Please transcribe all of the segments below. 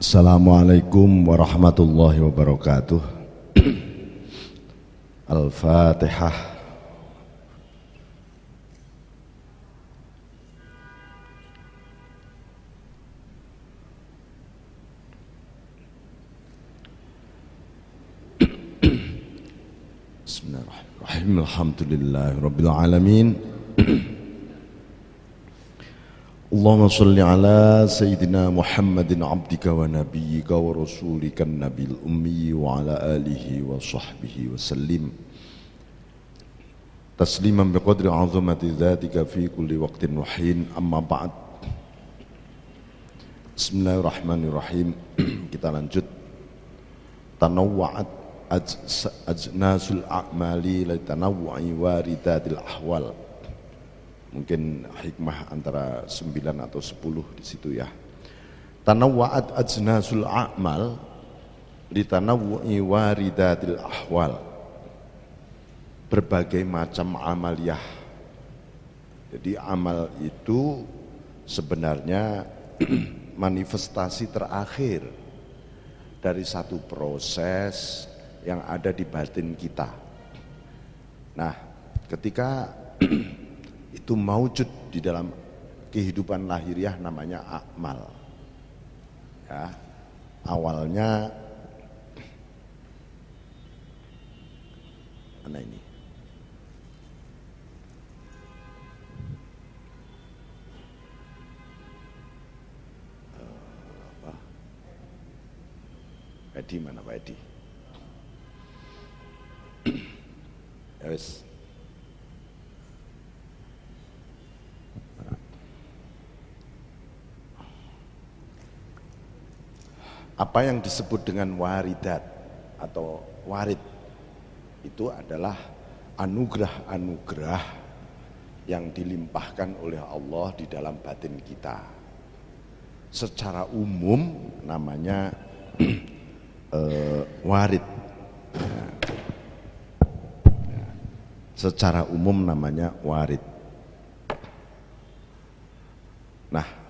Assalamualaikum warahmatullahi wabarakatuh. Al-Fatihah. Bismillahirrahmanirrahim. Alhamdulillahi rabbil alamin. Allahumma salli ala Sayyidina Muhammadin abdika wa nabiyyika wa rasulika nabil ummi wa ala alihi wa sahbihi wa sallim tasliman biqadri azamati dhatika fi kulli waqtin wa hin, amma ba'd. Bismillahirrahmanirrahim. Kita lanjut. Tanawwa'at ajnasul a'mali li tanawwu'i waridatil ahwal. Mungkin hikmah antara 9 atau 10 di situ ya. Tanawwa'at ajnasul a'mal li tanawwu'i waridatil ahwal. Berbagai macam amaliyah. Jadi amal itu sebenarnya manifestasi terakhir dari satu proses yang ada di batin kita. Nah, ketika itu maujud di dalam kehidupan lahiriah namanya akmal. Ya, awalnya mana ini? Edi mana Pak Edi? Ya wis. Apa yang disebut dengan waridat atau warid itu adalah anugerah-anugerah yang dilimpahkan oleh Allah di dalam batin kita. Secara umum namanya warid. Secara umum namanya warid. Nah,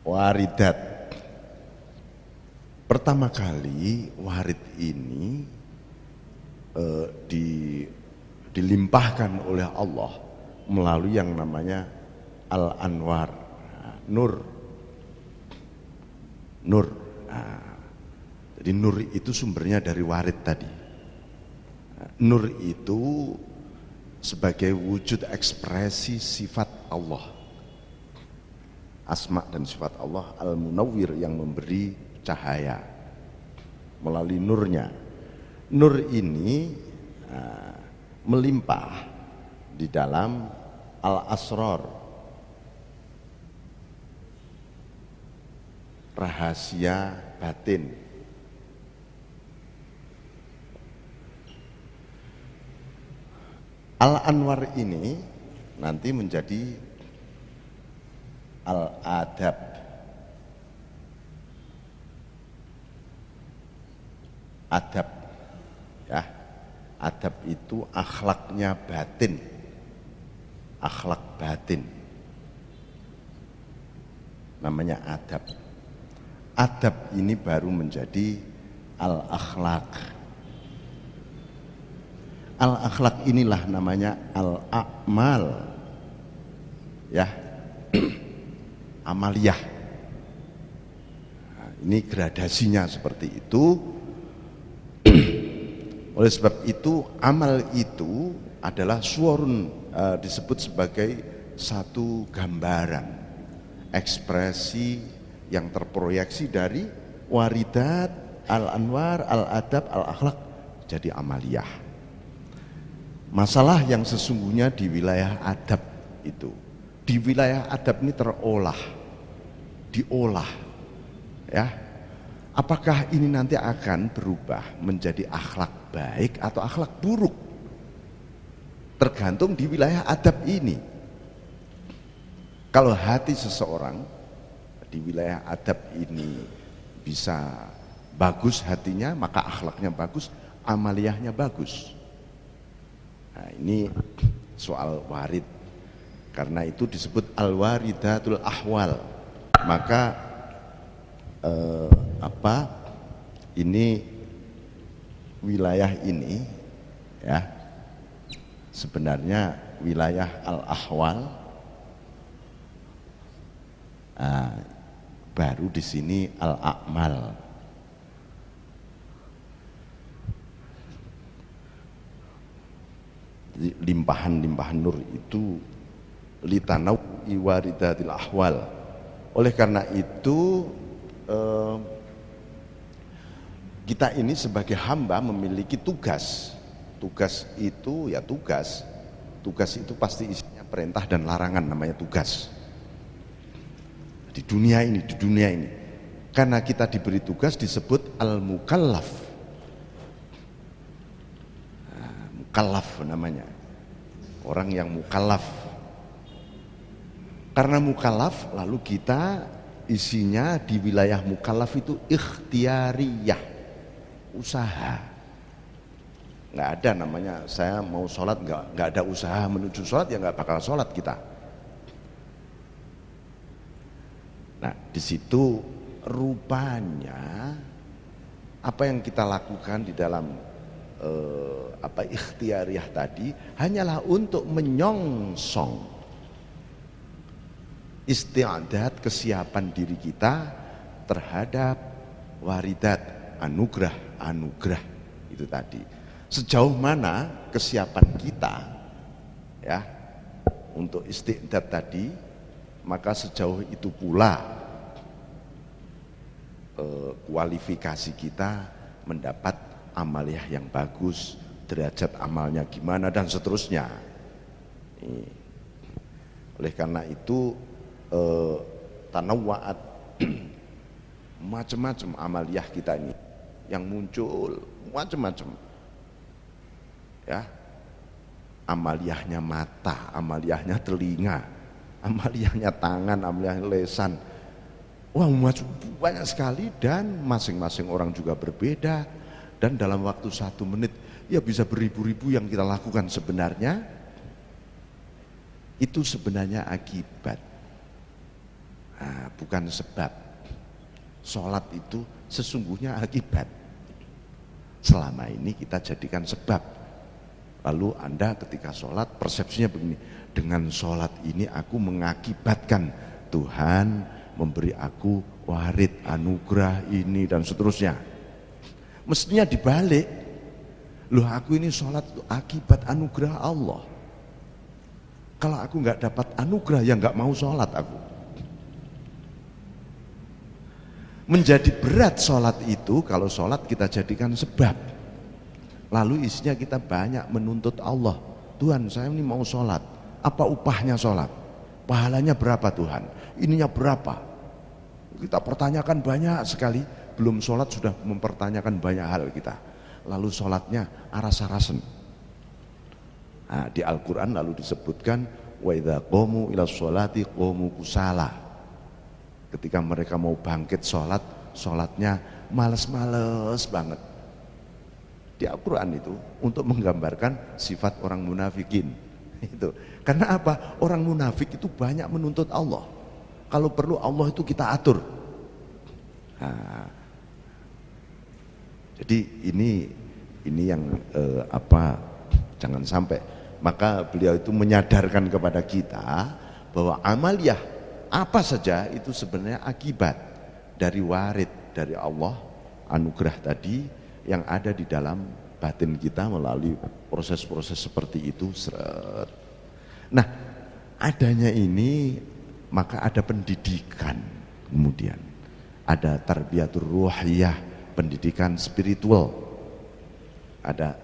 waridat. Pertama kali warid ini dilimpahkan oleh Allah melalui yang namanya Al-Anwar, nur. Nur. Nah, jadi nur itu sumbernya dari warid tadi. Nur itu sebagai wujud ekspresi sifat Allah. Asma dan sifat Allah Al-Munawwir, yang memberi cahaya melalui nurnya. Nur ini melimpah di dalam Al-Asrar, rahasia batin. Al-Anwar ini nanti menjadi Al-Adab. Adab ya. Adab itu akhlaknya batin. Akhlak batin. Namanya adab. Adab ini baru menjadi al-akhlak. Al-akhlak inilah namanya al-a'mal. Ya. Amaliyah. Nah, ini gradasinya seperti itu. Oleh sebab itu amal itu adalah suwarun, disebut sebagai satu gambaran, ekspresi yang terproyeksi dari waridat, al-anwar, al-adab, al-akhlak jadi amaliyah. Masalah yang sesungguhnya di wilayah adab itu, di wilayah adab ini diolah ya. Apakah ini nanti akan berubah menjadi akhlak baik atau akhlak buruk? Tergantung di wilayah adab ini. Kalau hati seseorang di wilayah adab ini bisa bagus hatinya, maka akhlaknya bagus, amaliyahnya bagus. Nah, Nah, ini soal warid. Karena itu disebut al-waridatul ahwal. Maka ini wilayah ini ya sebenarnya wilayah al-ahwal. Baru di sini al-a'mal. Limpahan-limpahan nur itu litanawwi waridatil ahwal. Oleh karena itu kita ini sebagai hamba memiliki tugas. Tugas itu ya tugas. Tugas itu pasti isinya perintah dan larangan, namanya tugas. Di dunia ini. Karena kita diberi tugas disebut al-mukallaf. Mukallaf namanya. Orang yang mukallaf. Karena mukallaf lalu kita isinya di wilayah mukallaf itu ikhtiyariyah, usaha. Nggak ada namanya saya mau sholat nggak ada usaha menuju sholat, ya nggak bakal sholat kita. Nah di situ rupanya apa yang kita lakukan di dalam ikhtiyariyah tadi hanyalah untuk menyongsong isti'adat, kesiapan diri kita terhadap waridat, anugerah itu tadi. Sejauh mana kesiapan kita ya untuk isti'adat tadi, maka sejauh itu pula kualifikasi kita mendapat amaliyah yang bagus, derajat amalnya gimana dan seterusnya. Oleh karena itu tanawwa'at macam-macam amaliyah kita ini yang muncul macam-macam ya, amaliyahnya mata, amaliyahnya telinga, amaliyahnya tangan, amaliyahnya lesan, wah banyak sekali dan masing-masing orang juga berbeda dan dalam waktu 1 menit ya bisa beribu-ribu yang kita lakukan. Sebenarnya itu sebenarnya akibat. Bukan sebab. Sholat itu sesungguhnya akibat. Selama ini kita jadikan sebab. Lalu Anda ketika sholat persepsinya begini, dengan sholat ini aku mengakibatkan Tuhan memberi aku warid, anugerah ini dan seterusnya. Mestinya dibalik. Loh aku ini sholat itu akibat anugerah Allah. Kalau aku nggak dapat anugerah ya nggak mau sholat aku. Menjadi berat sholat itu kalau sholat kita jadikan sebab. Lalu isinya kita banyak menuntut Allah. Tuhan saya ini mau sholat, apa upahnya sholat? Pahalanya berapa Tuhan? Ininya berapa? Kita pertanyakan banyak sekali. Belum sholat sudah mempertanyakan banyak hal kita. Lalu sholatnya aras-arasen. Nah, di Al-Quran lalu disebutkan wa idza qamu ila sholati qamu kusala. Ketika mereka mau bangkit sholat, sholatnya males-males banget. Di Al-Quran itu untuk menggambarkan sifat orang munafikin. Itu. Karena apa? Orang munafik itu banyak menuntut Allah. Kalau perlu Allah itu kita atur. Nah, jadi ini yang jangan sampai. Maka beliau itu menyadarkan kepada kita bahwa amaliyah apa saja itu sebenarnya akibat dari warid dari Allah, anugerah tadi yang ada di dalam batin kita melalui proses-proses seperti itu. Nah, adanya ini maka ada pendidikan, kemudian ada tarbiyatur ruhiyah, pendidikan spiritual, ada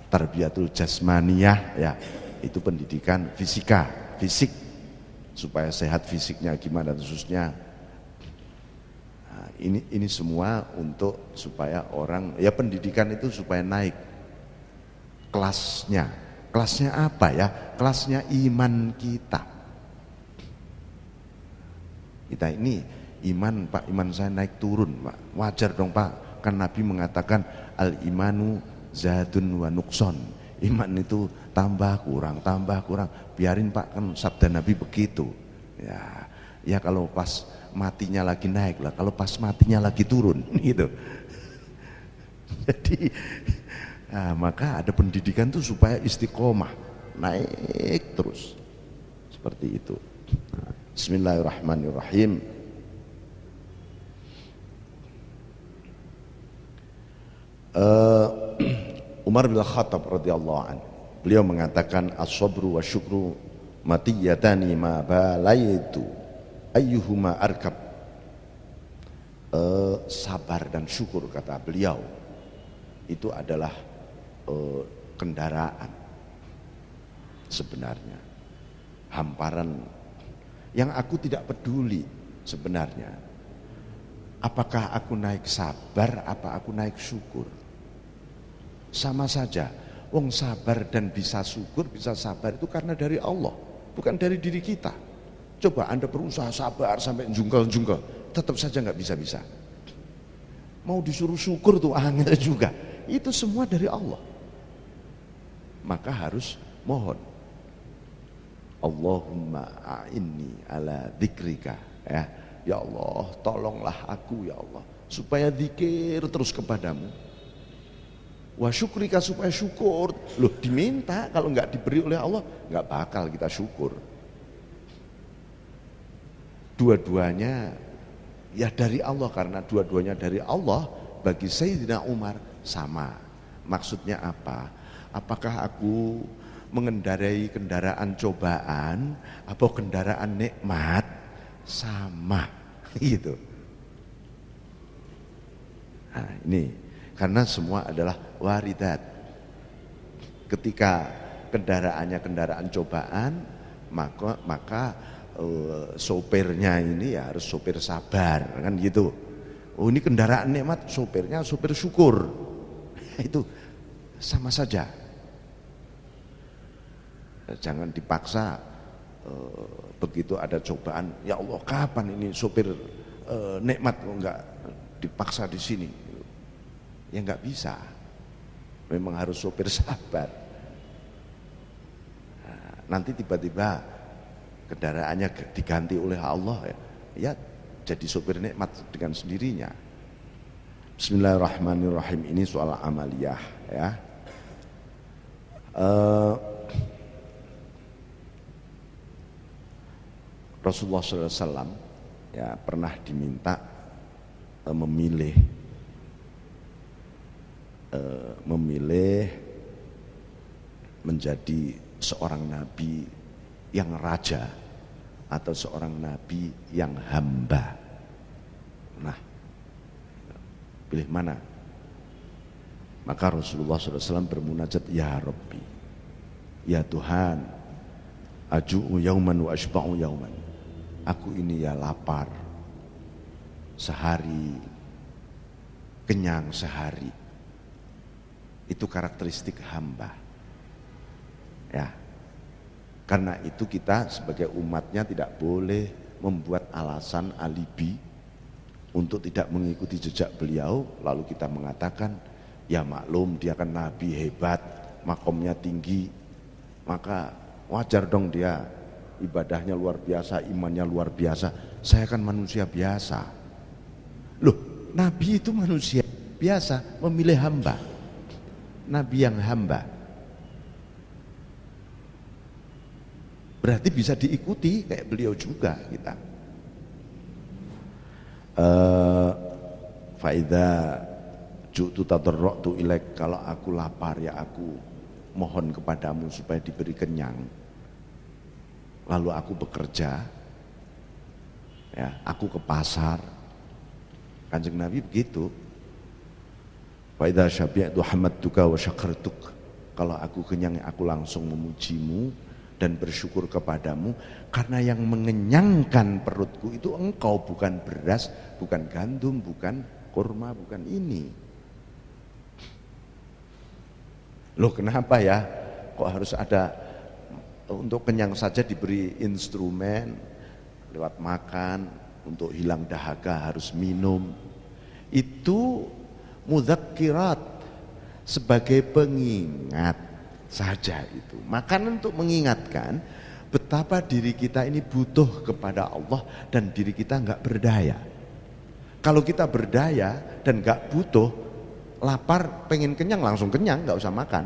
tarbiyatul jasmaniyah ya, itu pendidikan fisik supaya sehat fisiknya gimana khususnya. Nah, ini semua untuk supaya orang ya pendidikan itu supaya naik kelasnya. Kelasnya apa ya? Kelasnya iman kita. Kita ini iman Pak, iman saya naik turun Pak. Wajar dong Pak, kan Nabi mengatakan al imanu zadun wa nukson. Iman itu tambah kurang, biarin Pak, kan sabda Nabi begitu. Ya kalau pas matinya lagi naik lah, kalau pas matinya lagi turun gitu. Jadi maka ada pendidikan tuh supaya istiqomah, naik terus. Seperti itu. Bismillahirrahmanirrahim. Umar bin Khattab radhiyallahu anhu, beliau mengatakan as-sabru wa syukru matiyatani ma balaitu ayyuhuma arkab. Sabar dan syukur, kata beliau, itu adalah kendaraan sebenarnya, hamparan yang aku tidak peduli sebenarnya. Apakah aku naik sabar, apa aku naik syukur? Sama saja. Wong sabar dan bisa syukur, bisa sabar itu karena dari Allah, bukan dari diri kita. Coba Anda berusaha sabar sampai jungkel-jungkel, tetap saja nggak bisa-bisa. Mau disuruh syukur tuh angel juga. Itu semua dari Allah. Maka harus mohon. Allahumma a'inni ala dzikrika, ya. Ya Allah, tolonglah aku ya Allah supaya zikir terus kepadamu. Wa syukrika, supaya syukur. Loh, diminta, kalau nggak diberi oleh Allah nggak bakal kita syukur. Dua-duanya ya dari Allah, karena dua-duanya dari Allah. Bagi Sayyidina Umar sama. Maksudnya apa? Apakah aku mengendarai kendaraan cobaan atau kendaraan nikmat? Sama gitu. Nah, ini karena semua adalah waridat. Ketika kendaraannya kendaraan cobaan, maka sopirnya ini ya harus sopir sabar, kan gitu. Oh, ini kendaraan nikmat, sopirnya sopir syukur. Itu sama saja. Jangan dipaksa. Begitu ada cobaan, ya Allah kapan ini sopir nikmat kok enggak dipaksa di sini? Ya enggak bisa. Memang harus sopir sabar. Nah, nanti tiba-tiba kendaraannya diganti oleh Allah, ya jadi sopir nikmat dengan sendirinya. Bismillahirrahmanirrahim. Ini soal amaliyah, ya. Rasulullah SAW ya pernah diminta memilih menjadi seorang nabi yang raja atau seorang nabi yang hamba. Nah, pilih mana? Maka Rasulullah SAW bermunajat, ya Rabbi, ya Tuhan, aju'u yauman wa ashba'u yauman. Aku ini ya lapar sehari, kenyang sehari. Itu karakteristik hamba. Ya. Karena itu kita sebagai umatnya tidak boleh membuat alasan alibi untuk tidak mengikuti jejak beliau, lalu kita mengatakan, ya maklum dia kan nabi hebat, makomnya tinggi, maka wajar dong dia ibadahnya luar biasa, imannya luar biasa, saya kan manusia biasa. Loh, nabi itu manusia biasa, memilih hamba, nabi yang hamba, berarti bisa diikuti kayak beliau juga kita. Faida ju'tu tadarra'tu ilaik, kalau aku lapar ya aku mohon kepadamu supaya diberi kenyang. Lalu aku bekerja, ya, aku ke pasar. Kanjeng Nabi begitu. Fa idza syabi'tu hamadtuka wa syakartuk. Kalau aku kenyang aku langsung memujimu dan bersyukur kepadamu, karena yang mengenyangkan perutku itu engkau, bukan beras, bukan gandum, bukan kurma, bukan ini. Loh, kenapa ya kok harus ada untuk kenyang saja diberi instrumen lewat makan, untuk hilang dahaga harus minum. Itu mudzakirat, sebagai pengingat saja itu. Makan untuk mengingatkan betapa diri kita ini butuh kepada Allah dan diri kita nggak berdaya. Kalau kita berdaya dan nggak butuh, lapar, pengen kenyang langsung kenyang, nggak usah makan.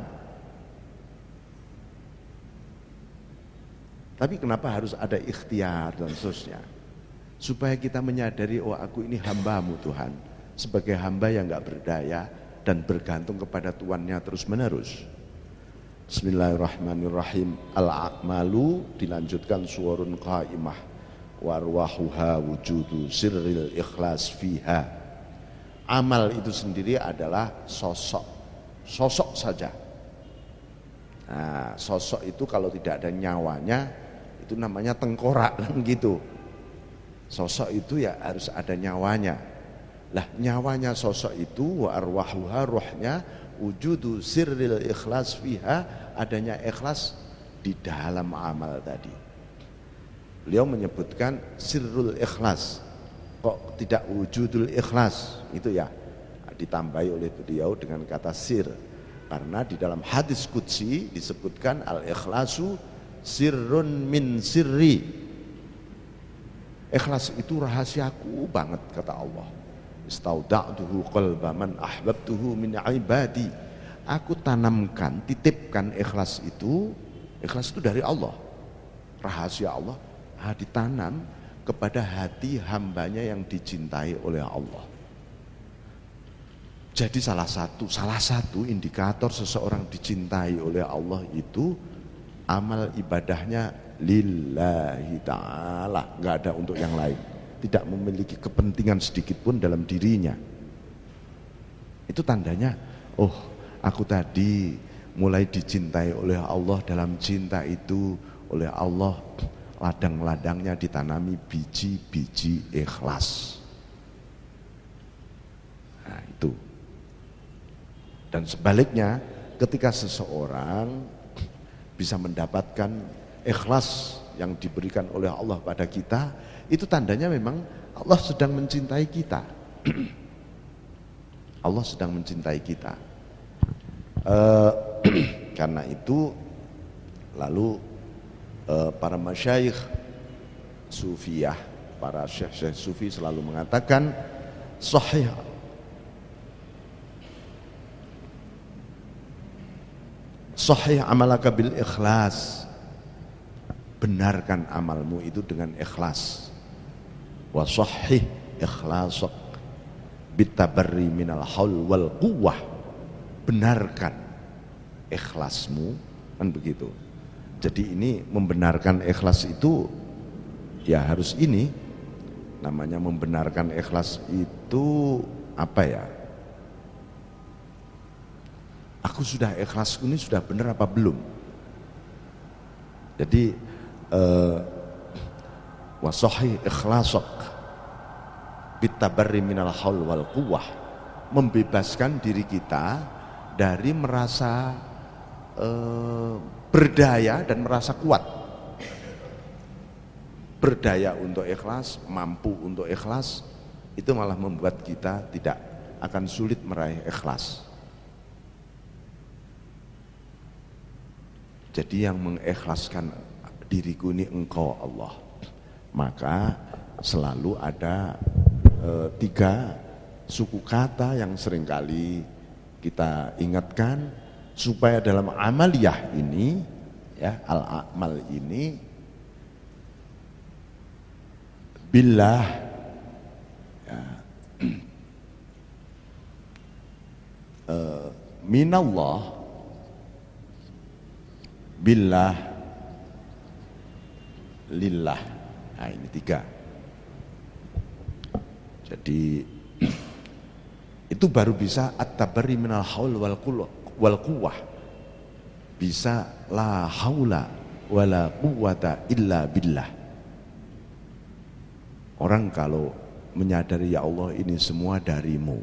Tapi kenapa harus ada ikhtiar dan seterusnya? Supaya kita menyadari, oh aku ini hamba-Mu Tuhan, sebagai hamba yang nggak berdaya dan bergantung kepada Tuannya terus menerus. Bismillahirrahmanirrahim. Al-a'malu dilanjutkan suwarun qaimah warwahuha wujudu sirril ikhlas fiha. Amal itu sendiri adalah sosok saja. Nah, sosok itu kalau tidak ada nyawanya itu namanya tengkorak kan gitu. Sosok itu ya harus ada nyawanya. Lah nyawanya sosok itu wa arwahuha, rohnya, wujudu sirril ikhlas fiha, adanya ikhlas di dalam amal tadi. Beliau menyebutkan sirrul ikhlas, kok tidak wujudul ikhlas, itu ya ditambahi oleh beliau dengan kata sir, karena di dalam hadis qudsi disebutkan al ikhlasu sirrun min sirri. Ikhlas itu rahasiaku banget kata Allah. Istauda'tuhu qalba man ahbabtuhu min ibadi. Aku tanamkan, titipkan ikhlas itu dari Allah. Rahasia Allah ditanam kepada hati hambanya yang dicintai oleh Allah. Jadi salah satu indikator seseorang dicintai oleh Allah itu amal ibadahnya lillahi ta'ala, nggak ada untuk yang lain, tidak memiliki kepentingan sedikit pun dalam dirinya. Itu tandanya, oh aku tadi mulai dicintai oleh Allah. Dalam cinta itu oleh Allah ladang-ladangnya ditanami biji-biji ikhlas. Nah itu. Dan sebaliknya, ketika seseorang bisa mendapatkan ikhlas yang diberikan oleh Allah pada kita, itu tandanya memang Allah sedang mencintai kita. Allah sedang mencintai kita. Karena itu lalu para masyayikh sufiyah, para syekh-syekh sufi selalu mengatakan sahih amalaka bil ikhlas, benarkan amalmu itu dengan ikhlas. Wa sahih ikhlasak bitabarri minal haul wal quwwah, benarkan ikhlasmu, kan begitu. Jadi ini membenarkan ikhlas itu ya harus ini, namanya membenarkan ikhlas itu apa ya? Aku sudah ikhlas ini sudah benar apa belum? Jadi wasohi ikhlasak bitabarri minal haul wal quwwah, membebaskan diri kita dari merasa berdaya dan merasa kuat. Berdaya untuk ikhlas, mampu untuk ikhlas, itu malah membuat kita tidak akan sulit meraih ikhlas. Jadi yang mengikhlaskan diriku ini Engkau Allah. Maka selalu ada 3 suku kata yang seringkali kita ingatkan supaya dalam amaliyah ini, ya al-amal ini, billah, ya, minallah, billah, lillah. Nah ini 3. Jadi itu baru bisa at-tabarri minal haul wal quwwah, bisa la haula wala quwwata illa billah. Orang kalau menyadari ya Allah ini semua darimu,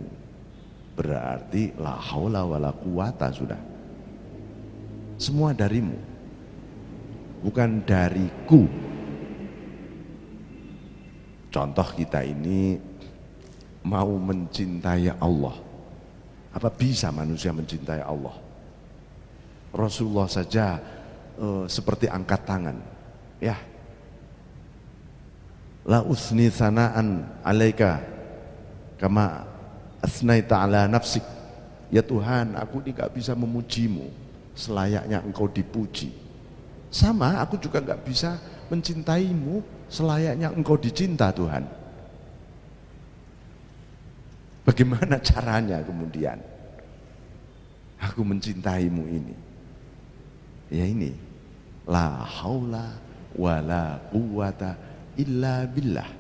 berarti la haula wala quwwata sudah. Semua darimu, bukan dariku. Contoh kita ini mau mencintai Allah, Apa bisa manusia mencintai Allah? Rasulullah saja seperti angkat tangan. Ya. La usni sanaan alaika kama asnaita ala nafsik. Ya Tuhan, aku tidak bisa memujimu selayaknya engkau dipuji. Sama, aku juga enggak bisa mencintaimu selayaknya engkau dicinta Tuhan. Bagaimana caranya kemudian aku mencintaimu ini? Ya ini, la haula wala quwata illa billah.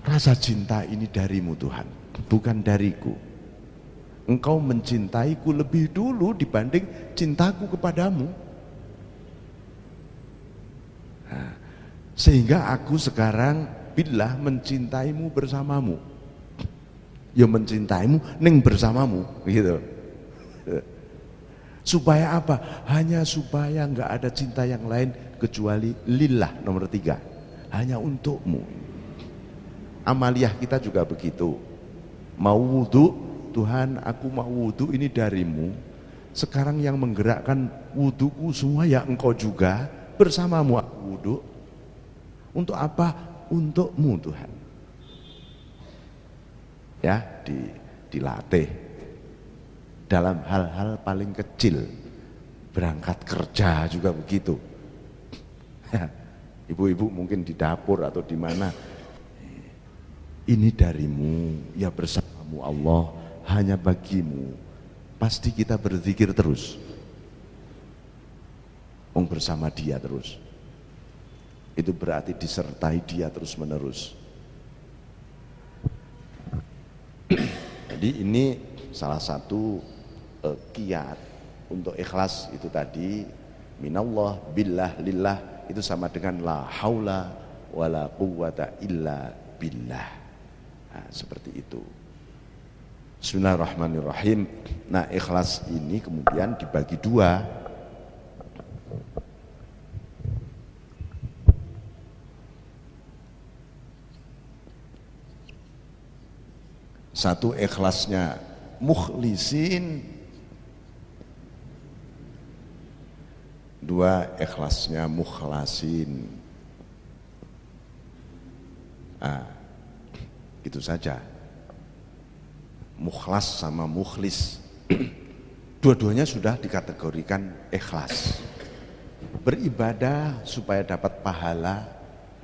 Rasa cinta ini darimu Tuhan, bukan dariku. Engkau mencintaiku lebih dulu dibanding cintaku kepadamu. Nah, sehingga aku sekarang billah mencintaimu bersamamu. Ya mencintaimu ning bersamamu gitu. Supaya apa? Hanya supaya enggak ada cinta yang lain kecuali lillah, nomor 3. Hanya untukmu. Amaliyah kita juga begitu. Mau wudu, Tuhan aku mau wudu ini darimu. Sekarang yang menggerakkan wuduku semua ya engkau juga, bersamamu aku wudu. Untuk apa? Untukmu Tuhan. Ya, dilatih dalam hal-hal paling kecil. Berangkat kerja juga begitu. Ibu-ibu mungkin di dapur atau di mana, ini darimu, ya bersamamu Allah, hanya bagimu. Pasti kita berzikir terus, bersama dia terus. Itu berarti disertai dia terus menerus. Jadi ini salah satu kiat untuk ikhlas itu tadi, minallah, billah, lillah, itu sama dengan la haula wala quwwata illa billah. Nah, seperti itu. Bismillahirrahmanirrahim. Nah, ikhlas ini kemudian dibagi 2. Satu ikhlasnya mukhlisin, 2 ikhlasnya mukhlasin. Gitu saja. Mukhlas sama mukhlis, dua-duanya sudah dikategorikan ikhlas. Beribadah supaya dapat pahala,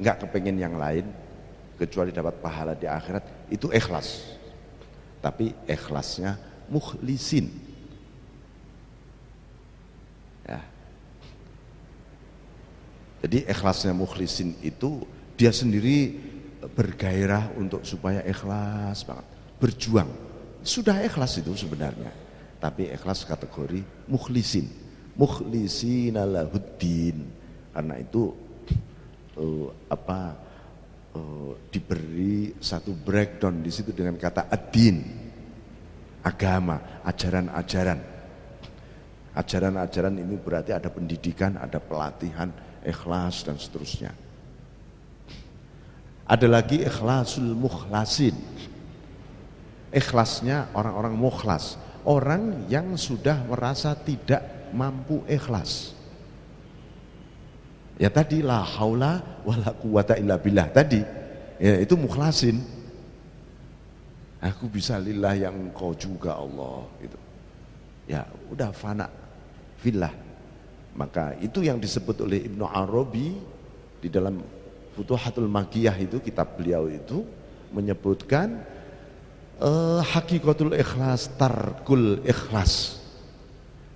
nggak kepengen yang lain kecuali dapat pahala di akhirat, itu ikhlas. Tapi ikhlasnya mukhlisin. Ya. Jadi ikhlasnya mukhlisin itu dia sendiri bergairah untuk supaya ikhlas banget, berjuang. Sudah ikhlas itu sebenarnya, tapi ikhlas kategori mukhlisin, mukhlisina lahuddin. Karena itu diberi satu breakdown di situ dengan kata ad-din, agama, ajaran-ajaran. Ajaran-ajaran ini berarti ada pendidikan, ada pelatihan, ikhlas dan seterusnya. Ada lagi ikhlasul mukhlasin. Ikhlasnya orang-orang mukhlas, orang yang sudah merasa tidak mampu ikhlas. Ya tadi la haula wala quwata illa billah tadi, ya itu mukhlasin. Aku bisa lillah yang engkau juga Allah gitu. Ya udah fana fillah. Maka itu yang disebut oleh Ibnu Arabi di dalam Futuhatul Makkiyah itu, kitab beliau itu menyebutkan hakikatul ikhlas, tarkul ikhlas.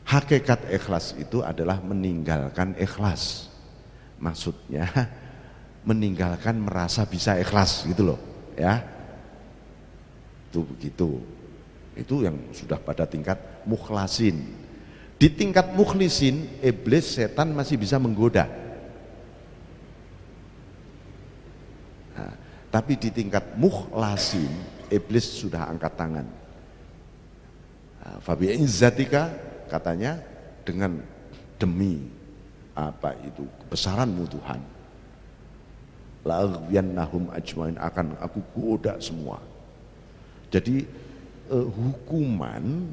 Hakikat ikhlas itu adalah meninggalkan ikhlas. Maksudnya meninggalkan merasa bisa ikhlas gitu loh, ya. Itu begitu. Itu yang sudah pada tingkat mukhlasin. Di tingkat mukhlisin, iblis, setan masih bisa menggoda. Nah, tapi di tingkat mukhlasin, iblis sudah angkat tangan. Fabi izzatika, katanya, dengan demi apa itu kebesaranmu Tuhan, la aghwiyannahum ajmain, akan aku goda semua. Jadi hukuman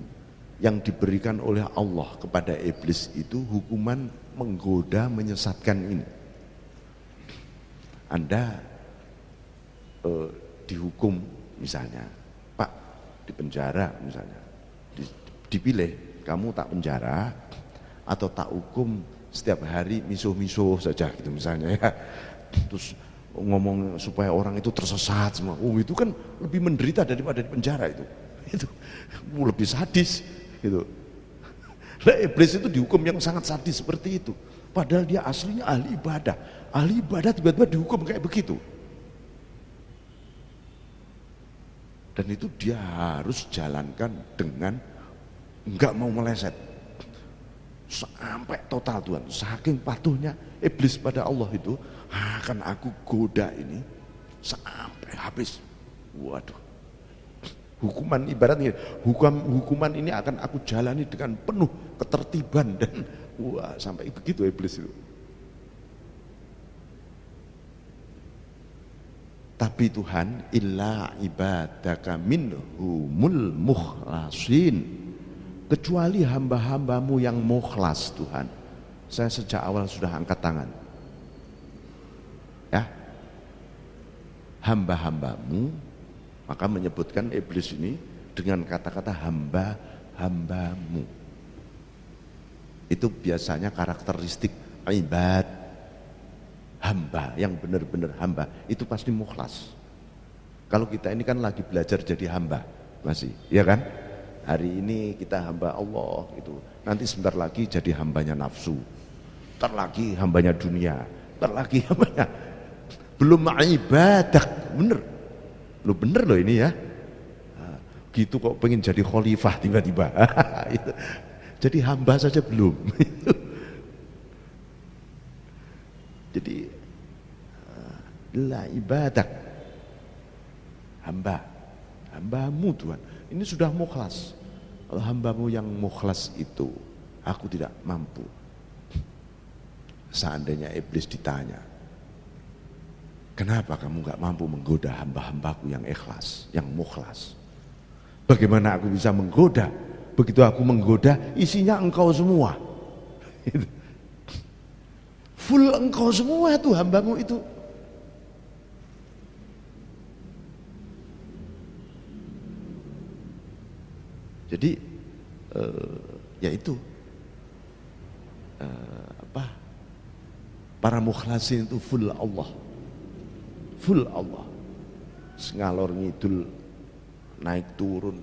yang diberikan oleh Allah kepada iblis itu hukuman menggoda, menyesatkan ini. Anda dihukum misalnya, Pak, di penjara misalnya, dipilih kamu tak penjara atau tak hukum setiap hari misuh-misuh saja gitu misalnya ya. Terus ngomong supaya orang itu tersesat semua. Oh, itu kan lebih menderita daripada di penjara itu. Itu lebih sadis gitu. Nah, iblis itu dihukum yang sangat sadis seperti itu. Padahal dia aslinya ahli ibadah. Ahli ibadah tiba-tiba dihukum kayak begitu. Dan itu dia harus jalankan dengan enggak mau meleset. Sampai total Tuhan. Saking patuhnya iblis pada Allah itu, akan aku goda ini sampai habis. Waduh. Hukuman ibaratnya hukuman ini akan aku jalani dengan penuh ketertiban dan wah sampai begitu iblis itu. Tapi Tuhan illa ibadaka minhumul mukhlasin, kecuali hamba-hambamu yang mukhlas Tuhan. Saya sejak awal sudah angkat tangan ya, hamba-hambamu, maka menyebutkan iblis ini dengan kata-kata hamba-hambamu. Itu biasanya karakteristik ibad, hamba yang benar-benar hamba itu pasti mukhlas. Kalau kita ini kan lagi belajar jadi hamba masih, ya kan? Hari ini kita hamba Allah itu, nanti sebentar lagi jadi hambanya nafsu, ntar lagi hambanya dunia, ntar lagi hambanya belum ibadah. Bener lo, bener lo ini ya. Nah, gitu kok pengen jadi khalifah tiba-tiba. Jadi hamba saja belum. Jadi la ibadah, hambamu Tuhan ini sudah mukhlas. Kalau hambamu yang mukhlas itu aku tidak mampu. Seandainya iblis ditanya, kenapa kamu gak mampu menggoda hamba-hambaku yang ikhlas, yang mukhlas? Bagaimana aku bisa menggoda? Begitu aku menggoda, isinya engkau semua. Full engkau semua tuh hambamu itu. Jadi ya itu para mukhlasin itu full Allah, full Allah, ngalor ngidul naik turun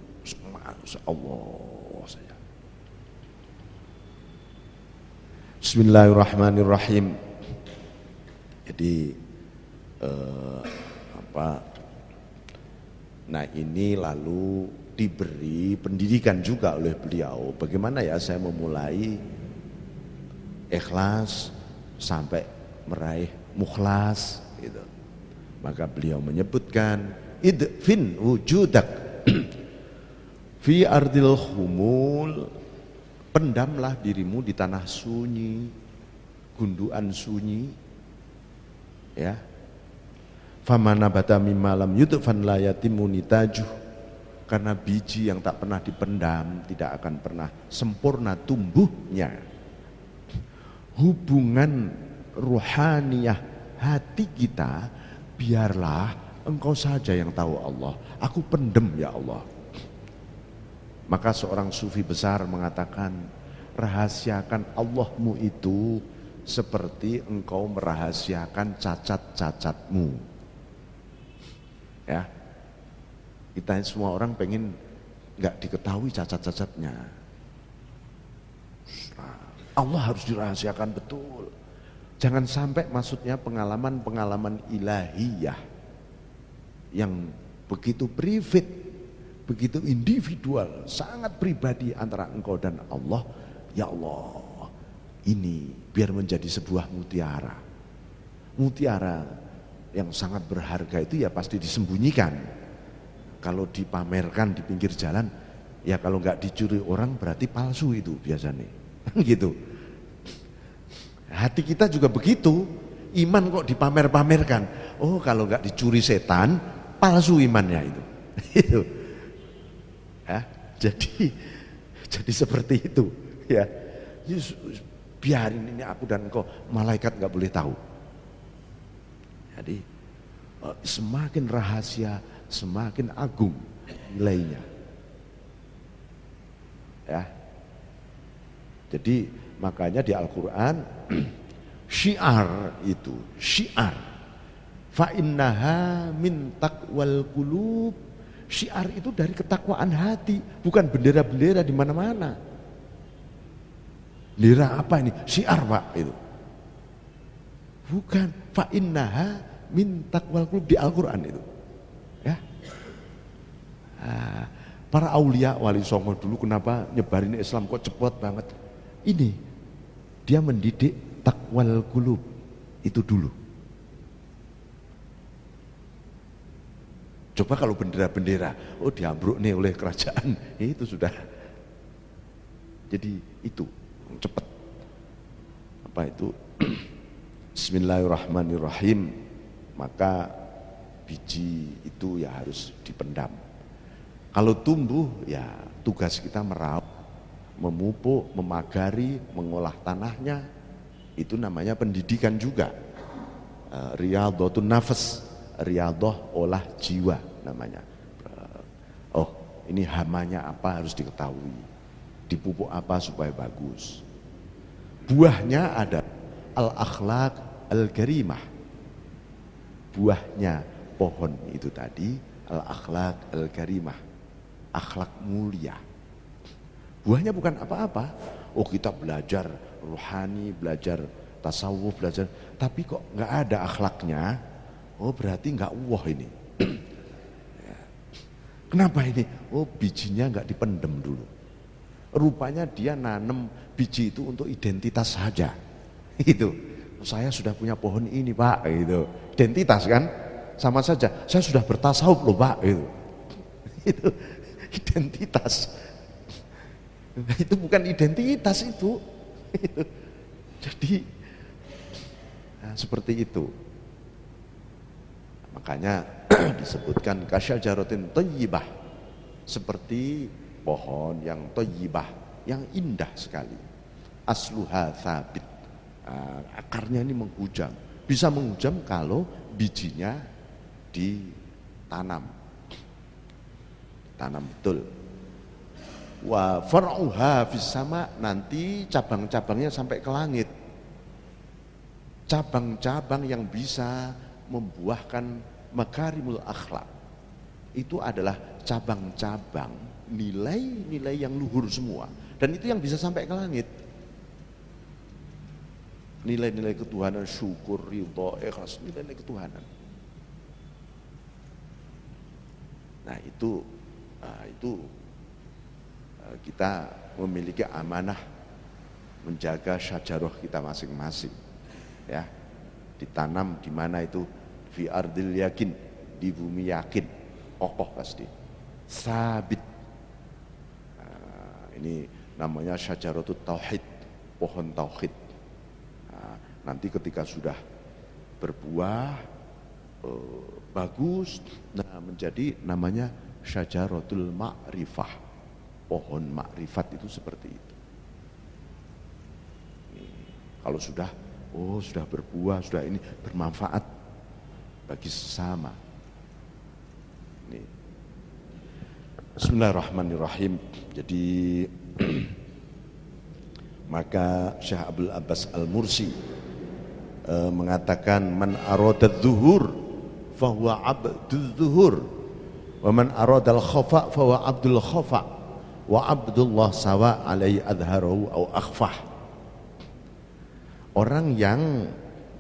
Allah saja. Bismillahirrahmanirrahim. Jadi nah ini lalu diberi pendidikan juga oleh beliau. Bagaimana ya saya memulai ikhlas sampai meraih mukhlas gitu. Maka beliau menyebutkan idfin wujudak fi ardil khumul, pendamlah dirimu di tanah sunyi, gundukan sunyi ya. Famana bata mimma lam yudfan la yatimu nitajuh, karena biji yang tak pernah dipendam tidak akan pernah sempurna tumbuhnya. Hubungan ruhaniyah hati kita biarlah engkau saja yang tahu Allah, aku pendem ya Allah. Maka seorang sufi besar mengatakan, rahasiakan Allahmu itu seperti engkau merahasiakan cacat-cacatmu ya. Kita semua orang pengen nggak diketahui cacat-cacatnya. Allah harus dirahasiakan betul. Jangan sampai maksudnya pengalaman-pengalaman ilahiyah yang begitu private, begitu individual, sangat pribadi antara engkau dan Allah. Ya Allah, ini biar menjadi sebuah mutiara. Mutiara yang sangat berharga itu ya pasti disembunyikan. Kalau dipamerkan di pinggir jalan, ya kalau nggak dicuri orang berarti palsu itu biasanya. Gitu. Hati kita juga begitu. Iman kok dipamer-pamerkan. Oh, kalau nggak dicuri setan, palsu imannya itu. Itu. Jadi jadi seperti itu ya. Biarin ini aku dan engkau, malaikat nggak boleh tahu. Jadi semakin rahasia, semakin agung nilainya. Ya. Jadi makanya di Al-Qur'an syiar itu, syiar. Fa innaha min taqwal qulub. Syiar itu dari ketakwaan hati, bukan bendera-bendera di mana-mana. Bendera apa ini? Syiar, Pak, itu. Bukan, fa innaha min taqwal qulub di Al-Qur'an itu. Ya. Para aulia wali songo dulu kenapa nyebarin Islam kok cepat banget? Ini dia mendidik taqwal qulub itu dulu. Coba kalau bendera-bendera, oh diambruk nih oleh kerajaan, itu sudah. Jadi itu cepat. Apa itu? Bismillahirrahmanirrahim. Maka biji itu ya harus dipendam. Kalau tumbuh ya tugas kita merawat, memupuk, memagari, mengolah tanahnya. Itu namanya pendidikan juga. Riyadhatun nafas, riyadhah olah jiwa namanya. Oh, ini hamanya apa harus diketahui. Dipupuk apa supaya bagus. Buahnya ada al-akhlaq al-karimah. Buahnya pohon itu tadi al-akhlaq al-karimah. Akhlak mulia. Buahnya bukan apa-apa. Oh, kita belajar ruhani, belajar tasawuf, belajar, tapi kok nggak ada akhlaknya. Oh, berarti nggak wah ini. Kenapa ini? Oh, bijinya nggak dipendem dulu. Rupanya dia nanam biji itu untuk identitas saja. Itu. Saya sudah punya pohon ini, Pak, gitu. Identitas kan? Sama saja. Saya sudah bertasawuf loh, Pak, gitu. Itu identitas. Itu bukan identitas itu. Jadi seperti itu. Makanya disebutkan kasyajaratin thayyibah, seperti pohon yang thayyibah, yang indah sekali. Asluha tsabit. Akarnya ini menghujam. Bisa menghujam kalau bijinya ditanam. Tanam betul. Wa far'uha fis sama, nanti cabang-cabangnya sampai ke langit. Cabang-cabang yang bisa membuahkan makarimul akhlak itu adalah cabang-cabang nilai-nilai yang luhur semua, dan itu yang bisa sampai ke langit. Nilai-nilai ketuhanan, syukur, ridha, ikhlas, nilai-nilai ketuhanan. Nah itu kita memiliki amanah menjaga syajarah kita masing-masing, ya. Ditanam di mana itu? Fi ardil yakin, di bumi yakin, kokoh pasti, sabit. Ini namanya syajaratut tauhid, pohon tauhid. Nanti ketika sudah berbuah bagus, menjadi namanya syajaratul ma'rifah. Pohon makrifat itu seperti itu. Kalau sudah berbuah, sudah ini bermanfaat bagi sesama. Bismillahirrahmanirrahim. Jadi maka Syekh Abdul Abbas Al-Mursi mengatakan man aradadz zuhur fahuwa abduz zuhur wa man aradal khafa fahuwa abdul khafa wa abdullah sawa alai adharahu au akhfah. Orang yang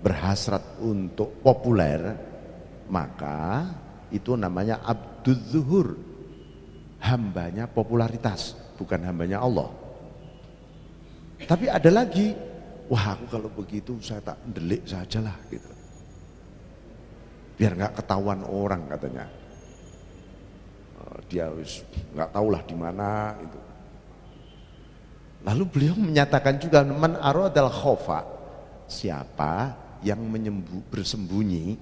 berhasrat untuk populer, maka itu namanya abduz zuhur, hambanya popularitas, bukan hambanya Allah. Tapi ada lagi, wah aku kalau begitu saya tak delik sajalah gitu, biar nggak ketahuan orang katanya. Dia nggak tahulah di mana itu. Lalu beliau menyatakan juga man aradal khofa, siapa yang bersembunyi,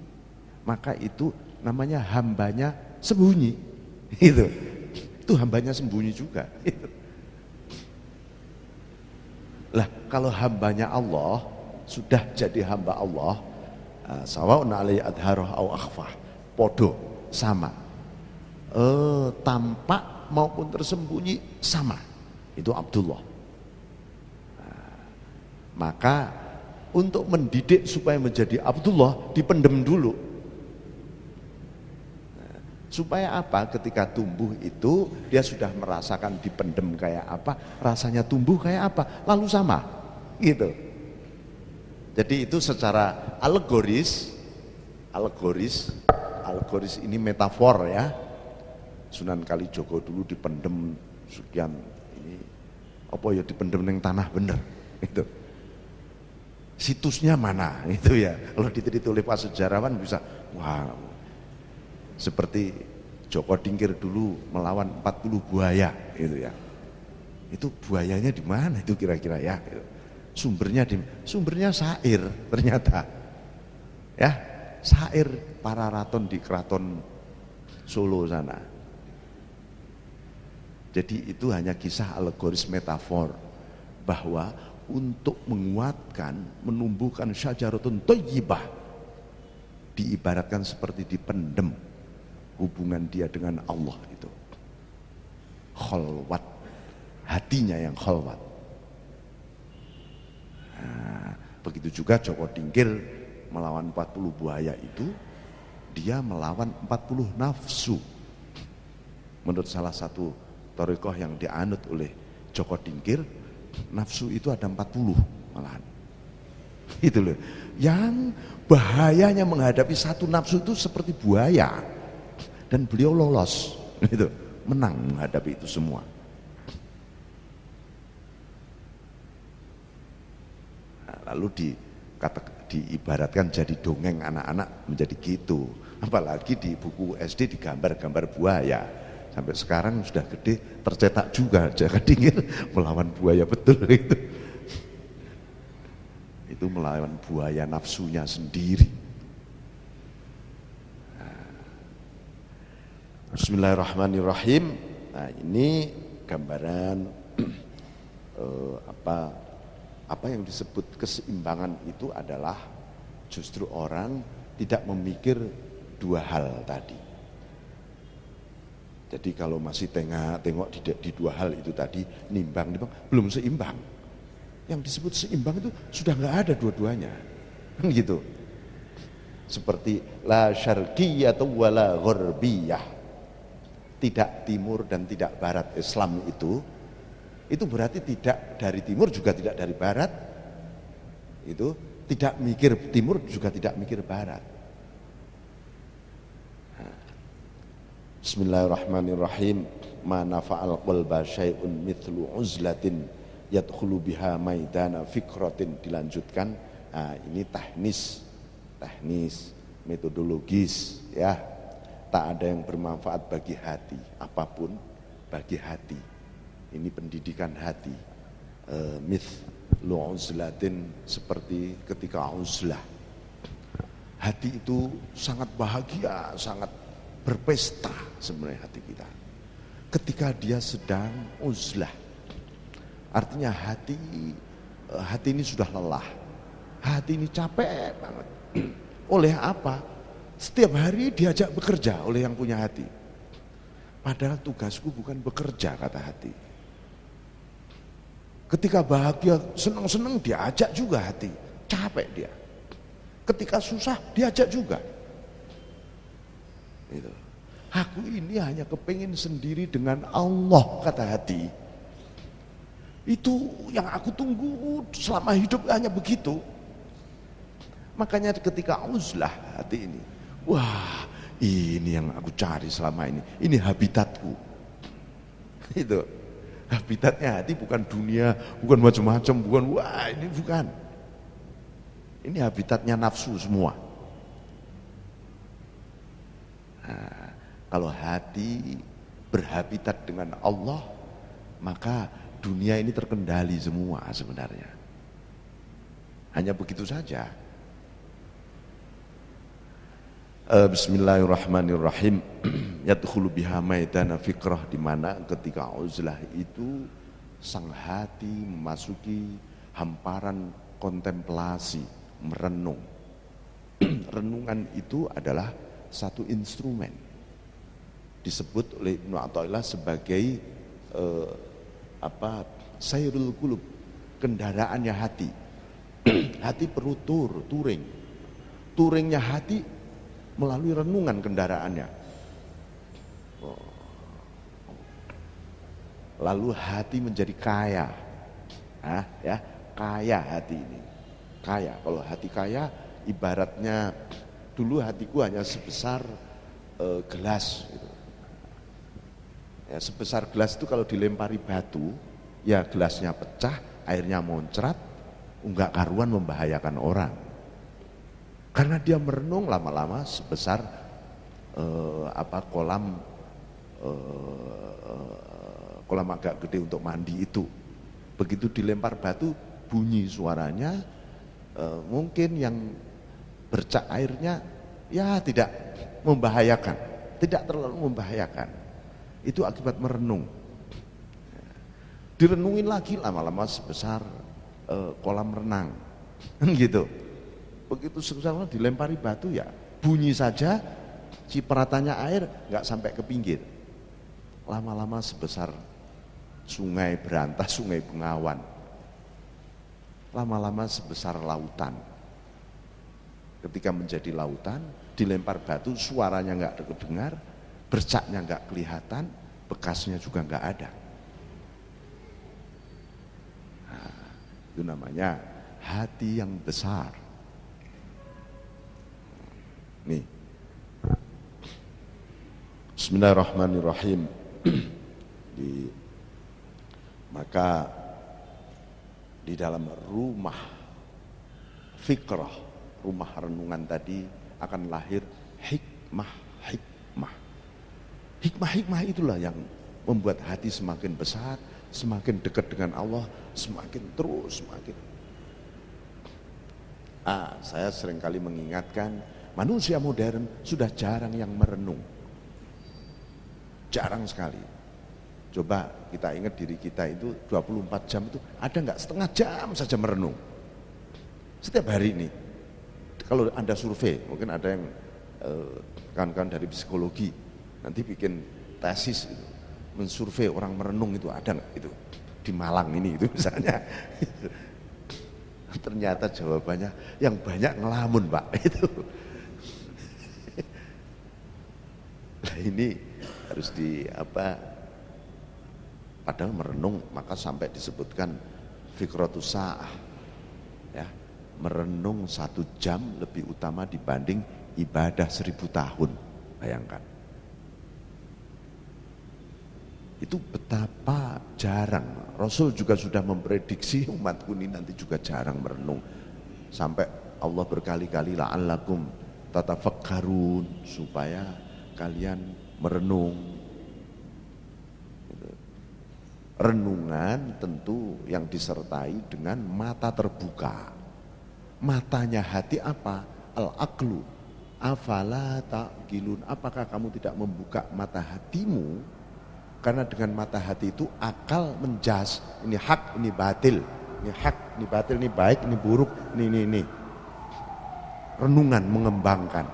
maka itu namanya hambanya sembunyi. Itu itu hambanya sembunyi juga. Lah kalau hambanya Allah sudah jadi hamba Allah, sawa'un alaihi adharoh au akhfah, podo sama, tampak maupun tersembunyi sama, itu Abdullah. Maka untuk mendidik supaya menjadi Abdullah dipendem dulu. Supaya apa? Ketika tumbuh itu dia sudah merasakan dipendem kayak apa, rasanya tumbuh kayak apa, lalu sama gitu. Jadi itu secara alegoris ini metafor ya. Sunan Kalijogo dulu dipendem sekian ini, apa ya dipendem neng tanah bener itu. Situsnya mana itu ya. Kalau diteliti oleh Pak sejarawan bisa, wah, seperti Joko Tingkir dulu melawan 40 buaya gitu ya. Itu buayanya di mana itu kira-kira ya? Sumbernya syair ternyata. Ya, syair para raton di keraton Solo sana. Jadi itu hanya kisah alegoris metafor bahwa untuk menguatkan, menumbuhkan syajaratun thayyibah diibaratkan seperti dipendem hubungan dia dengan Allah itu. Khalwat, hatinya yang khalwat. Nah, begitu juga Joko Tingkir melawan 40 buaya itu, dia melawan 40 nafsu. Menurut salah satu thariqah yang dianut oleh Joko Tingkir, nafsu itu ada 40 malahan. Itu loh. Yang bahayanya menghadapi satu nafsu itu seperti buaya. Dan beliau lolos, gitu, menang menghadapi itu semua. Nah, lalu diibaratkan jadi dongeng anak-anak menjadi gitu. Apalagi di buku SD digambar gambar buaya. Sampai sekarang sudah gede tercetak juga Jaka Tingkir melawan buaya betul itu. Itu melawan buaya nafsunya sendiri. Bismillahirrahmanirrahim. Nah, ini gambaran apa yang disebut keseimbangan itu adalah justru orang tidak memikir dua hal tadi. Jadi kalau masih tengok di dua hal itu tadi, nimbang belum seimbang. Yang disebut seimbang itu sudah nggak ada dua-duanya, kan gitu. Seperti la syarqiyyatu wala gharbiyah. Tidak timur dan tidak barat. Islam itu berarti tidak dari timur juga tidak dari barat. Itu tidak mikir timur juga tidak mikir barat. Bismillahirrahmanirrahim. Ma nafa'al qalba syai'un mithlu uzlatin yadkhulu biha maidana fikratin. Dilanjutkan. Nah, ini teknis metodologis ya. Tak ada yang bermanfaat bagi hati, apapun bagi hati. Ini pendidikan hati. Mithlu uzlatin, seperti ketika uzlah. Hati itu sangat bahagia, sangat berpesta sebenarnya hati kita. Ketika dia sedang uzlah. Artinya hati ini sudah lelah. Hati ini capek banget. Oleh apa? Setiap hari diajak bekerja oleh yang punya hati. Padahal tugasku bukan bekerja, kata hati. Ketika bahagia, senang-senang diajak juga hati. Capek dia. Ketika susah diajak juga. Itu. Aku ini hanya kepingin sendiri dengan Allah, kata hati. Itu yang aku tunggu selama hidup hanya begitu. Makanya ketika uzlah hati ini, wah, ini yang aku cari selama ini. Ini habitatku. Itu. Habitatnya hati bukan dunia, bukan macam-macam, bukan wah, ini bukan. Ini habitatnya nafsu semua. Nah, kalau hati berhabitat dengan Allah, maka dunia ini terkendali semua sebenarnya. Hanya begitu saja. Bismillahirrahmanirrahim. Yadkhulu biha maidana fikrah, di mana ketika uzlah itu sang hati memasuki hamparan kontemplasi, merenung. Renungan itu adalah satu instrumen, disebut oleh Ibnu Athaillah sebagai sayrul qulub, kendaraannya hati. Hati perlu touring. Touringnya hati melalui renungan kendaraannya. Lalu hati menjadi kaya. Kaya hati ini. Kaya. Kalau hati kaya, ibaratnya dulu hatiku hanya sebesar gelas. Gitu. Ya, sebesar gelas itu kalau dilempari batu, ya gelasnya pecah, airnya muncrat, enggak karuan, membahayakan orang. Karena dia merenung lama-lama sebesar kolam agak gede untuk mandi itu. Begitu dilempar batu, bunyi suaranya, mungkin yang bercak airnya ya tidak membahayakan, tidak terlalu membahayakan. Itu akibat merenung. Direnungin lagi lama-lama sebesar kolam renang, gitu. Begitu susah dilempari batu, ya bunyi saja, cipratannya air nggak sampai ke pinggir. Lama-lama sebesar sungai Berantas, sungai Bengawan. Lama-lama sebesar lautan. Ketika menjadi lautan, dilempar batu, suaranya nggak terdengar, bercaknya nggak kelihatan, bekasnya juga nggak ada. Nah, itu namanya hati yang besar. Nih. Bismillahirrahmanirrahim. Maka di dalam rumah fikrah, rumah renungan tadi akan lahir hikmah. Hikmah itulah yang membuat hati semakin besar, semakin dekat dengan Allah, semakin. Saya seringkali mengingatkan, manusia modern sudah jarang yang merenung. Jarang sekali. Coba kita ingat diri kita itu 24 jam itu ada nggak setengah jam saja merenung. Setiap hari ini. Kalau Anda survei, mungkin ada yang kawan-kawan dari psikologi nanti bikin tesis itu, mensurvei orang merenung itu ada nggak itu di Malang ini itu misalnya. Ternyata jawabannya yang banyak ngelamun, Pak, itu. Nah, ini harus padahal merenung maka sampai disebutkan fikratus sa'ah, ya, merenung 1 jam lebih utama dibanding ibadah 1000 tahun. Bayangkan itu betapa jarang. Rasul juga sudah memprediksi umatku ini nanti juga jarang merenung, sampai Allah berkali-kali la'allakum tatafakkarun, supaya kalian merenung. Renungan tentu yang disertai dengan mata terbuka. Matanya hati apa? Al-aqlu. Afala ta'qilun. Apakah kamu tidak membuka mata hatimu? Karena dengan mata hati itu akal menjas, ini hak, ini batil. Ini hak, ini batil, ini baik, ini buruk, ini. Renungan mengembangkan.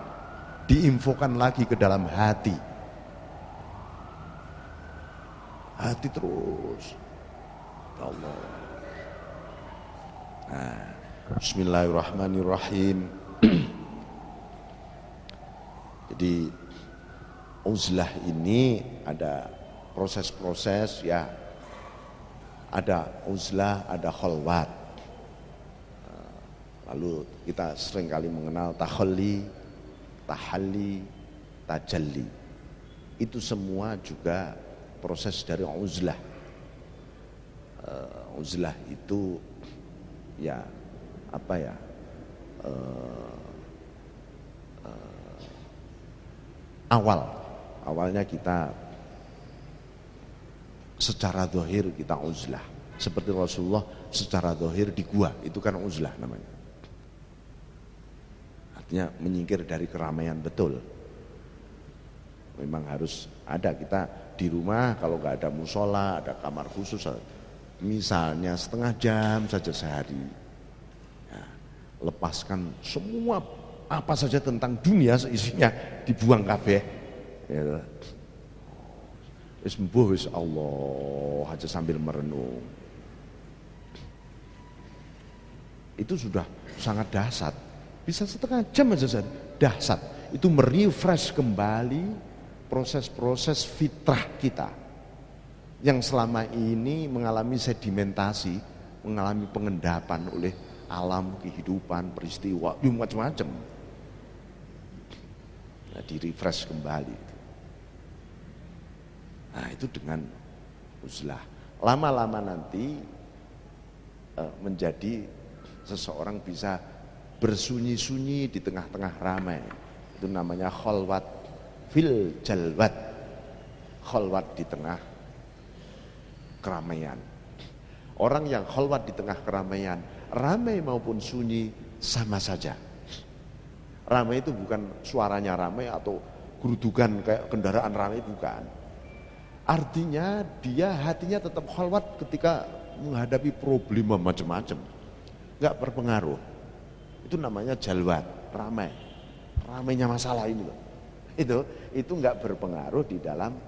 Diinfokan lagi ke dalam hati. Hati terus. Allah. Nah, bismillahirrahmanirrahim. Jadi uzlah ini ada proses-proses, ya. Ada uzlah, ada khalwat. Lalu kita seringkali mengenal takhalli, tahalli, tajalli. Itu semua juga proses dari uzlah. Uzlah itu ya awalnya kita secara zahir kita uzlah, seperti Rasulullah secara zahir di gua, itu kan uzlah namanya. Artinya menyingkir dari keramaian betul. Memang harus ada, kita di rumah kalau nggak ada musola, ada kamar khusus, misalnya setengah jam saja sehari, ya, lepaskan semua apa saja tentang dunia seisinya, dibuang kabeh. Ya. Wis mbuh wis Allah aja sambil merenung. Itu sudah sangat dahsyat. Bisa setengah jam aja dahsyat. Itu merefresh kembali proses-proses fitrah kita yang selama ini mengalami sedimentasi, mengalami pengendapan oleh alam, kehidupan, peristiwa, macam-macam. Nah, di refresh kembali. Nah, itu dengan uzlah. Lama-lama nanti menjadi seseorang bisa bersunyi-sunyi di tengah-tengah ramai. Itu namanya khalwat fil jalwat. Khalwat di tengah keramaian. Orang yang khalwat di tengah keramaian, ramai maupun sunyi sama saja. Ramai itu bukan suaranya ramai atau gerudukan kayak kendaraan ramai, bukan. Artinya dia hatinya tetap khalwat ketika menghadapi problem macam-macam. Enggak berpengaruh. Itu namanya jalwat, ramai. Ramainya masalah ini loh. Itu enggak berpengaruh di dalam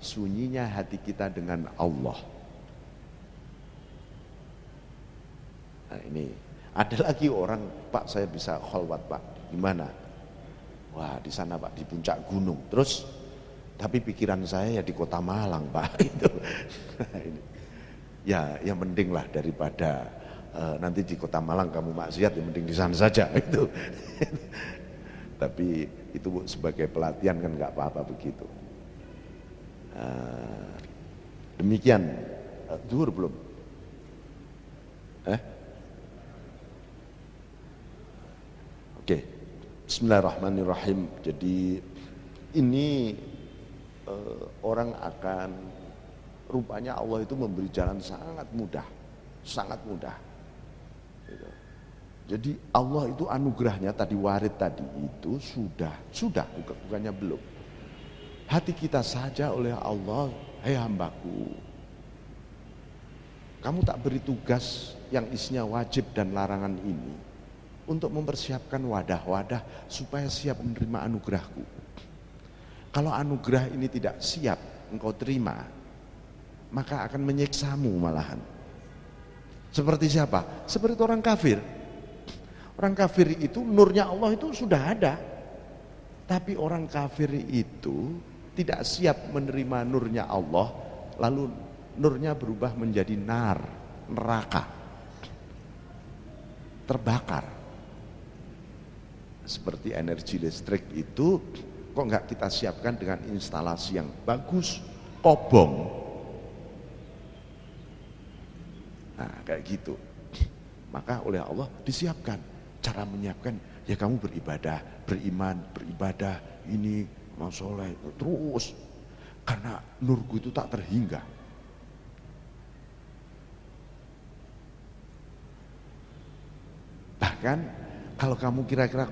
sunyinya hati kita dengan Allah. Nah, ini ada lagi orang, Pak saya bisa khalwat Pak. Gimana? Wah di sana Pak, di puncak gunung. Terus tapi pikiran saya ya di kota Malang Pak. Itu. Ya yang mending lah daripada nanti di kota Malang kamu maksiat, yang mending di sana saja. Itu. Tapi itu sebagai pelatihan kan nggak apa-apa begitu. Demikian. Zuhur belum? Oke. Bismillahirrahmanirrahim. Jadi ini orang akan, rupanya Allah itu memberi jalan sangat mudah, sangat mudah. Gitu. Jadi Allah itu anugerahnya tadi warid tadi itu sudah bukannya belum. Hati kita saja oleh Allah, hai hambaku, kamu tak beri tugas yang isinya wajib dan larangan ini untuk mempersiapkan wadah-wadah supaya siap menerima anugerahku. Kalau anugerah ini tidak siap engkau terima, maka akan menyiksamu malahan. Seperti siapa? Seperti orang kafir. Orang kafir itu nurnya Allah itu sudah ada, tapi orang kafir itu tidak siap menerima nurnya Allah, lalu nurnya berubah menjadi neraka, terbakar. Seperti energi listrik itu kok nggak kita siapkan dengan instalasi yang bagus, kobong. Nah kayak gitu. Maka oleh Allah disiapkan. Cara menyiapkan, ya kamu beribadah, beriman, beribadah, ini mau soleh, terus. Karena nurku itu tak terhingga. Bahkan kalau kamu kira-kira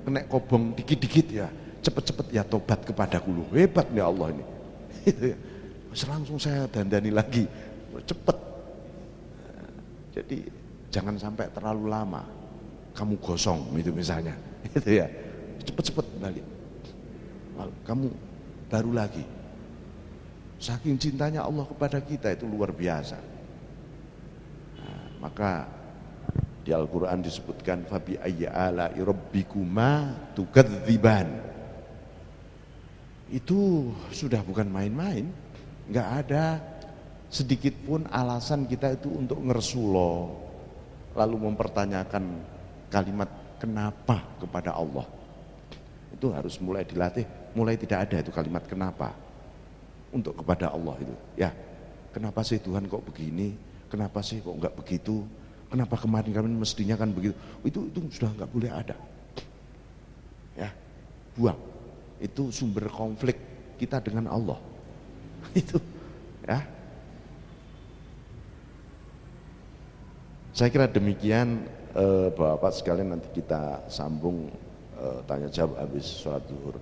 kena kobong dikit-dikit ya, cepet-cepet ya tobat kepadaku lu. Hebat nih Allah ini. Langsung saya dandani lagi. Cepet. Jadi jangan sampai terlalu lama kamu gosong itu misalnya. Itu ya. Cepet-cepet balik. Kamu baru lagi. Saking cintanya Allah kepada kita itu luar biasa. Nah, maka di Al-Quran disebutkan fabi ayyi ala'i rabbikuma tukadziban. Itu sudah bukan main-main. Enggak ada sedikit pun alasan kita itu untuk ngersulo, lalu mempertanyakan kalimat kenapa kepada Allah. Itu harus mulai dilatih, mulai tidak ada itu kalimat kenapa untuk kepada Allah itu. Ya, kenapa sih Tuhan kok begini? Kenapa sih kok enggak begitu? Kenapa kemarin mestinya kan begitu? Itu sudah enggak boleh ada. Ya, buang. Itu sumber konflik kita dengan Allah. Itu, ya. Saya kira demikian, Bapak sekalian, nanti kita sambung tanya jawab habis sholat zuhur.